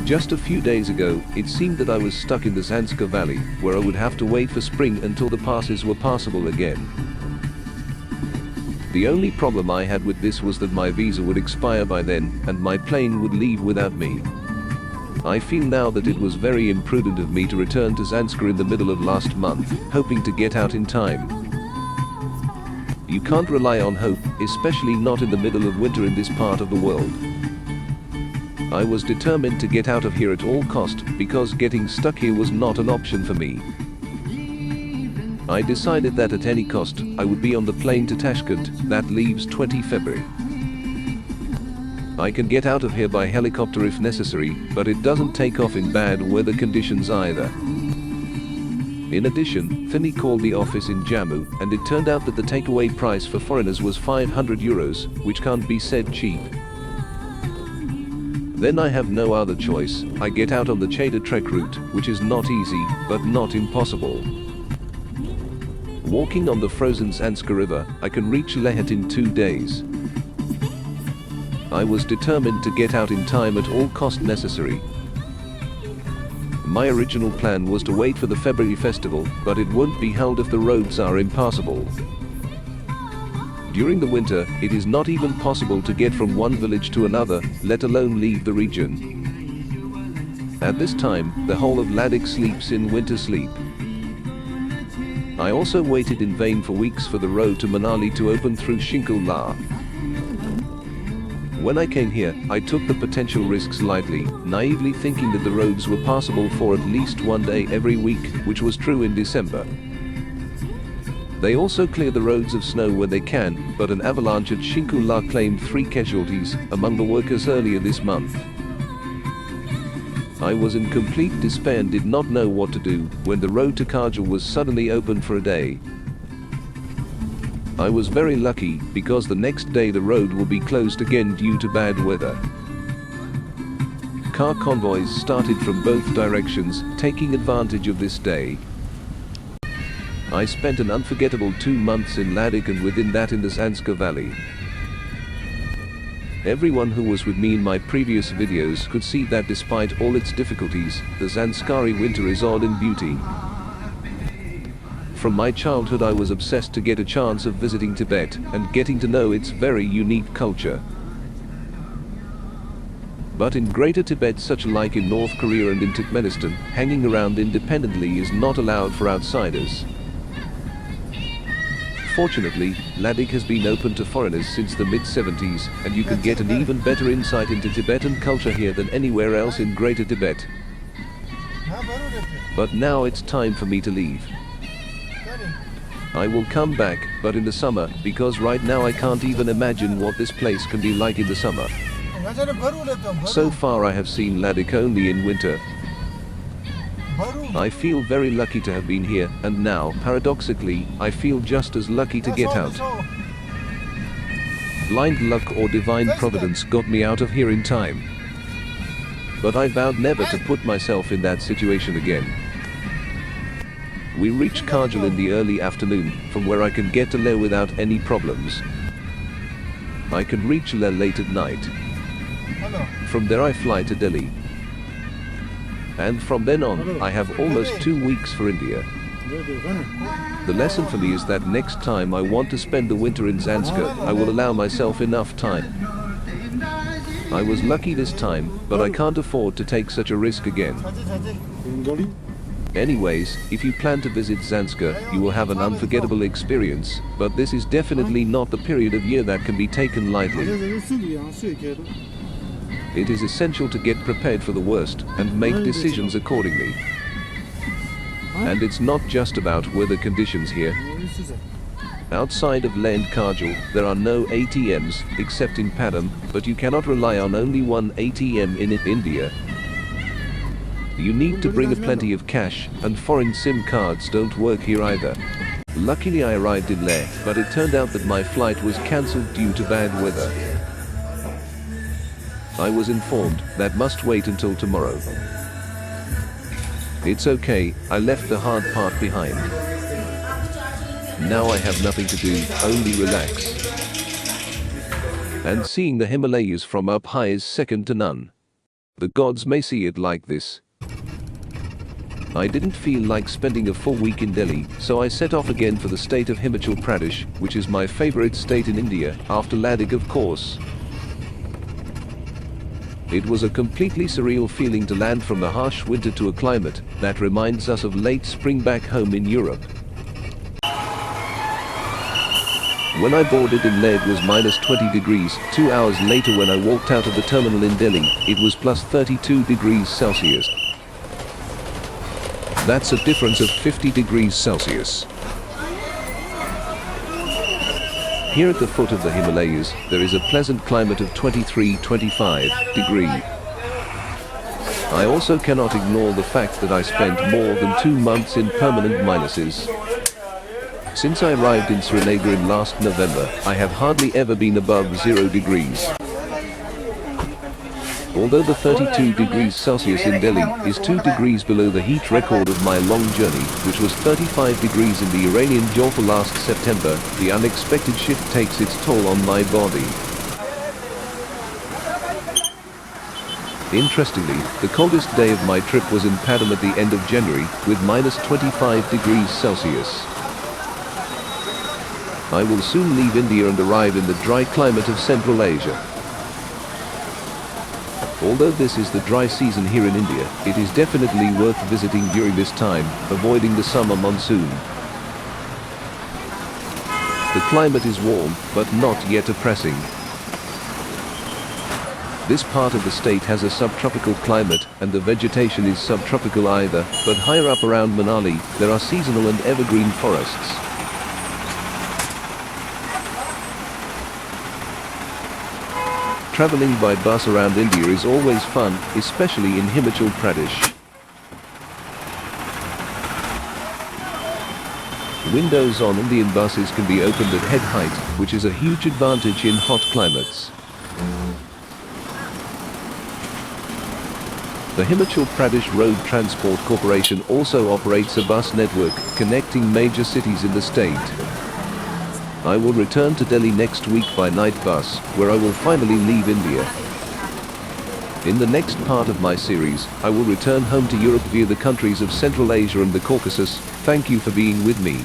Just a few days ago, it seemed that I was stuck in the Zanskar Valley, where I would have to wait for spring until the passes were passable again. The only problem I had with this was that my visa would expire by then, and my plane would leave without me. I feel now that it was very imprudent of me to return to Zanskar in the middle of last month, hoping to get out in time. You can't rely on hope, especially not in the middle of winter in this part of the world. I was determined to get out of here at all cost, because getting stuck here was not an option for me. I decided that at any cost, I would be on the plane to Tashkent, that leaves 20 February. I can get out of here by helicopter if necessary, but it doesn't take off in bad weather conditions either. In addition, Finny called the office in Jammu, and it turned out that the takeaway price for foreigners was €500, which can't be said cheap. Then I have no other choice. I get out on the Cheda Trek route, which is not easy, but not impossible. Walking on the frozen Zanskar River, I can reach Lehat in 2 days. I was determined to get out in time at all cost necessary. My original plan was to wait for the February festival, but it won't be held if the roads are impassable. During the winter, it is not even possible to get from one village to another, let alone leave the region. At this time, the whole of Ladakh sleeps in winter sleep. I also waited in vain for weeks for the road to Manali to open through Shimla. When I came here, I took the potential risks lightly, naively thinking that the roads were passable for at least one day every week, which was true in December. They also clear the roads of snow when they can, but an avalanche at Shimla claimed 3 casualties among the workers earlier this month. I was in complete despair and did not know what to do when the road to Kargil was suddenly opened for a day. I was very lucky because the next day the road will be closed again due to bad weather. Car convoys started from both directions, taking advantage of this day. I spent an unforgettable 2 months in Ladakh and within that in the Zanskar Valley. Everyone who was with me in my previous videos could see that despite all its difficulties, the Zanskari winter is odd in beauty. From my childhood I was obsessed to get a chance of visiting Tibet and getting to know its very unique culture. But in Greater Tibet, such like in North Korea and in Turkmenistan, hanging around independently is not allowed for outsiders. Fortunately, Ladakh has been open to foreigners since the mid-70s, and you can get an even better insight into Tibetan culture here than anywhere else in Greater Tibet. But now it's time for me to leave. I will come back, but in the summer, because right now I can't even imagine what this place can be like in the summer. So far I have seen Ladakh only in winter. I feel very lucky to have been here, and now, paradoxically, I feel just as lucky to get out. Blind luck or divine providence got me out of here in time. But I vowed never to put myself in that situation again. We reach Kargil in the early afternoon, from where I can get to Leh without any problems. I can reach Leh late at night. From there I fly to Delhi. And from then on, I have almost 2 weeks for India. The lesson for me is that next time I want to spend the winter in Zanskar, I will allow myself enough time. I was lucky this time, but I can't afford to take such a risk again. Anyways, if you plan to visit Zanskar, you will have an unforgettable experience, but this is definitely not the period of year that can be taken lightly. It is essential to get prepared for the worst and make decisions accordingly. And it's not just about weather conditions here. Outside of Leh and Kargil, there are no ATMs, except in Padam, but you cannot rely on only one ATM in India. You need to bring plenty of cash, and foreign SIM cards don't work here either. Luckily I arrived in Leh, but it turned out that my flight was cancelled due to bad weather. I was informed that must wait until tomorrow. It's okay, I left the hard part behind. Now I have nothing to do, only relax. And seeing the Himalayas from up high is second to none. The gods may see it like this. I didn't feel like spending a full week in Delhi, so I set off again for the state of Himachal Pradesh, which is my favorite state in India, after Ladakh of course. It was a completely surreal feeling to land from the harsh winter to a climate that reminds us of late spring back home in Europe. When I boarded in Leh it was minus 20 degrees. 2 hours later when I walked out of the terminal in Delhi, it was plus 32 degrees Celsius. That's a difference of 50 degrees Celsius. Here at the foot of the Himalayas, there is a pleasant climate of 23-25 degrees. I also cannot ignore the fact that I spent more than 2 months in permanent minuses. Since I arrived in Srinagar in last November, I have hardly ever been above 0 degrees. Although the 32 degrees Celsius in Delhi is 2 degrees below the heat record of my long journey, which was 35 degrees in the Iranian Jodhpur last September, the unexpected shift takes its toll on my body. Interestingly, the coldest day of my trip was in Padam at the end of January, with minus 25 degrees Celsius. I will soon leave India and arrive in the dry climate of Central Asia. Although this is the dry season here in India, it is definitely worth visiting during this time, avoiding the summer monsoon. The climate is warm, but not yet oppressing. This part of the state has a subtropical climate, and the vegetation is subtropical either, but higher up around Manali, there are seasonal and evergreen forests. Traveling by bus around India is always fun, especially in Himachal Pradesh. Windows on Indian buses can be opened at head height, which is a huge advantage in hot climates. The Himachal Pradesh Road Transport Corporation also operates a bus network connecting major cities in the state. I will return to Delhi next week by night bus, where I will finally leave India. In the next part of my series, I will return home to Europe via the countries of Central Asia and the Caucasus. Thank you for being with me.